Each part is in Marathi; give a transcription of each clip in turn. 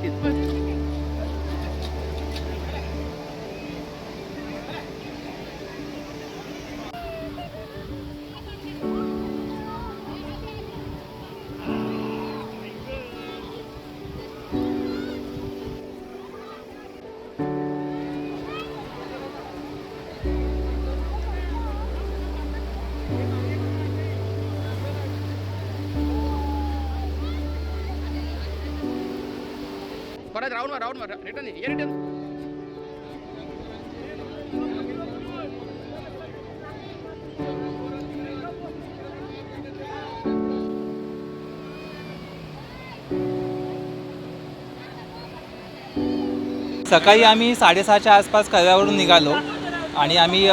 नक्कीच. परत राऊंड मार रिटर्न ये रिटर्न. सकाळी आम्ही 6:30च्या आसपास कळव्यावरून निघालो आणि आम्ही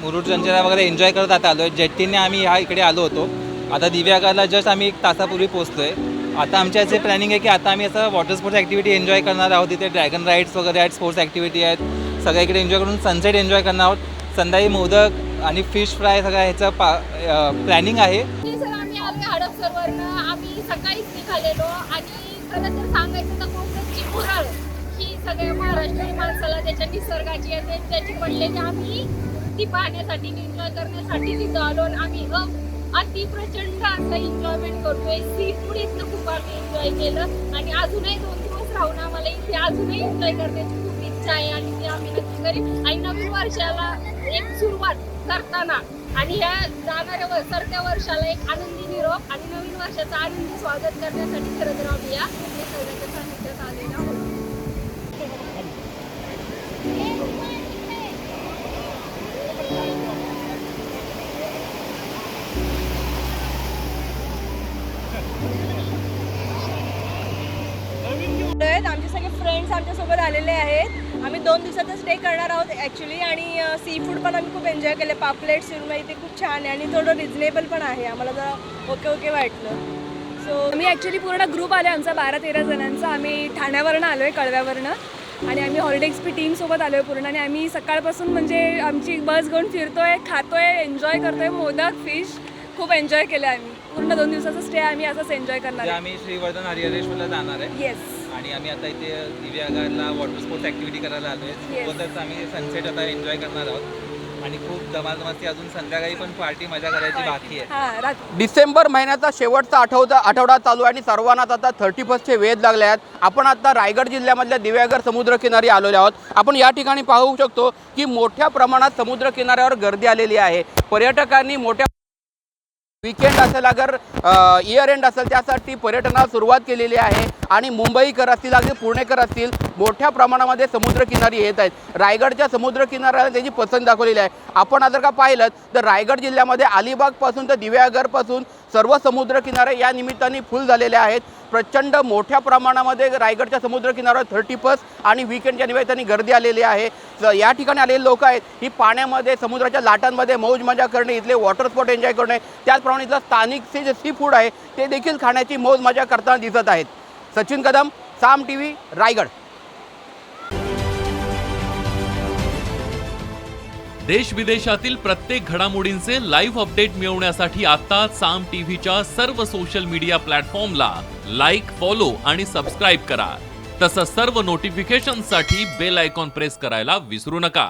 मुरुड जंजिरा वगैरे एन्जॉय करत आता आलो आहे. जेट्टीने आम्ही ह्या इकडे आलो होतो. आता दिव्यागरला जस्ट आम्ही 1 तासापूर्वी पोहोचलो आहे. आता आमच्या असे प्लॅनिंग आहे की आता आम्ही असं वॉटर स्पोर्ट्स ॲक्टिव्हिटी एन्जॉय करणार आहोत. तिथे ड्रॅगन राईड्स वगैरे आहेत, स्पोर्ट्स ॲक्टिव्हिटी आहेत. सगळ्या इकडे एन्जॉय करून सनसेट एन्जॉय करणार आहोत. संध्याकाळी मोदक आणि फिश फ्राय सगळं ह्याचं प्लॅनिंग आहे. आम्ही आलो हडपसरवरनं. आम्ही सकाळीच निघालेलो आणि खरं तर सांगायचं तर कोकणची पुराळ ही सगळ्या महाराष्ट्रीय माणसाला त्याच्या निसर्गाची आणि त्याची पडलेली आम्ही ती पाहण्यासाठी एन्जॉय करण्यासाठी तिथं आलो. आणि आम्ही अति प्रचंड असं एन्जॉयमेंट करतोय. सी फूड इथलं खूप आम्ही एन्जॉय केलं आणि अजूनही 2 दिवस राहून आम्हाला इथे अजूनही एन्जॉय करण्याची खूप इच्छा आहे आणि ते आम्ही नक्की करीन. आणि नवीन वर्षाला एक सुरुवात करताना आणि ह्या जाणाऱ्या सरत्या वर्षाला एक आनंदी निरोप आणि नवीन वर्षाचं आनंदी स्वागत करण्यासाठी खरं तर आम्ही या निसर्गाच्या सानिध्यात आलेलो आहोत. आमचे सगळे फ्रेंड्स आमच्यासोबत आलेले आहेत. आम्ही 2 दिवसाचा स्टे करणार आहोत ॲक्च्युली आणि सी फूड पण आम्ही खूप एन्जॉय केले. पापलेट सुरमई ते खूप छान आहे आणि थोडं रिजनेबल पण आहे. आम्हाला जरा ओके वाटलं. सो आम्ही ॲक्च्युली पूर्ण ग्रुप आलो आहे आमचा 12-13 जणांचा. आम्ही ठाण्यावरनं आलो आहे, कळव्यावरनं आणि आम्ही हॉलिडे एक्सपी टीमसोबत आलो आहे पूर्ण. आणि आम्ही सकाळपासून म्हणजे आमची बस घेऊन फिरतो आहे, खातो आहे, एन्जॉय करतो आहे. मोदक फिश खूप एन्जॉय केलं आहे. आम्ही पूर्ण 2 दिवसाचा स्टे आम्ही असंच एन्जॉय करणार आहे. आम्ही श्रीवर्धन हरिहरेश्वरला जाणार आहे. येस. आणि आम्ही आता इथे दिव्यागरला वॉटर स्पोर्ट्स ॲक्टिव्हिटी करायला आलो आहे. सोबतच आम्ही सनसेट आता एन्जॉय करणार आहोत आणि खूप धमाल मस्ती. अजून संध्याकाळी पण पार्टी मजा करायची बाकी आहे. डिसेंबर महिन्याचा शेवटचा आठवडा चालू आहे आणि सर्वांनाच आता 31st वेध लागले आहेत. आपण आता रायगड जिल्ह्यामधल्या दिव्यागर समुद्रकिनारी आलेलो आहोत. आपण या ठिकाणी पाहू शकतो की मोठ्या प्रमाणात समुद्रकिनाऱ्यावर गर्दी आलेली आहे. पर्यटकांनी मोठ्या वीकेंड असेल अगर इयर एंड असेल त्यासाठी पर्यटनाला सुरुवात केलेली आहे आणि मुंबईकर असतील अगदी पुणेकर असतील मोठ्या प्रमाणामध्ये समुद्रकिनारी येत आहेत. रायगडच्या समुद्रकिनाऱ्याला त्याची पसंत दाखवलेली आहे. आपण जर का पाहिलं तर रायगड जिल्ह्यामध्ये अलिबागपासून तर दिव्यागरपासून सर्व समुद्रकिनारे या निमित्ताने फुल झालेले आहेत. प्रचंड मोठ्या प्रमाणामध्ये रायगडच्या समुद्रकिनाऱ्यावर 31st आणि वीकेंडच्या निमित्ताने गर्दी आलेली आहे. या ठिकाणी आलेले लोक आहेत ही पाण्यामध्ये समुद्राच्या लाटांमध्ये मौज मजा करणे, इथले वॉटर स्पोर्ट एन्जॉय करणे, त्याचप्रमाणे इथलं स्थानिकचे जे सी फूड आहे ते देखील खाण्याची मौज मजा करताना दिसत आहेत. सचिन कदम, साम TV, रायगड. देश विदेशातील प्रत्येक घडामोडींचे लाईव्ह अपडेट मिळवण्यासाठी आता साम टीव्हीच्या सर्व सोशल मीडिया प्लॅटफॉर्मला लाईक, फॉलो आणि सबस्क्राईब करा. तसंच सर्व नोटिफिकेशनसाठी बेल आयकॉन प्रेस करायला विसरू नका.